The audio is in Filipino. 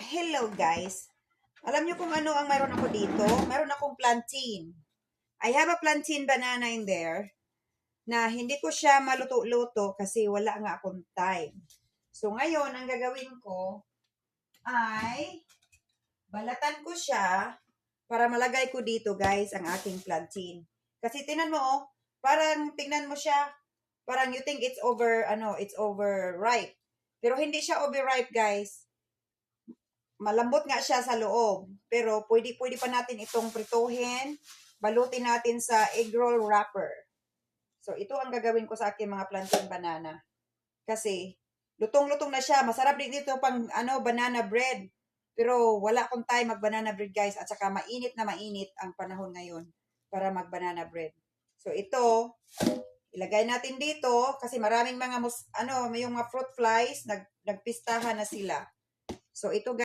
Hello guys. Alam niyo kung ano ang mayroon ako dito? Mayroon akong plantain. I have a plantain banana in there na hindi ko siya maluto-luto kasi wala nga akong time. So ngayon, ang gagawin ko ay balatan ko siya para malagay ko dito guys ang aking plantain. Kasi tingnan mo parang tingnan mo siya, parang you think it's overripe. Pero hindi siya overripe guys. Malambot nga siya sa loob. Pero pwede pa natin itong prituhin. Balutin natin sa egg roll wrapper. So, ito ang gagawin ko sa aking mga plantain banana. Kasi, lutong-lutong na siya. Masarap din ito pang banana bread. Pero wala akong time mag-banana bread guys. At saka mainit na mainit ang panahon ngayon para mag-banana bread. So, ito, ilagay natin dito kasi maraming mga yung mga fruit flies, nagpistahan na sila. So, ito guys.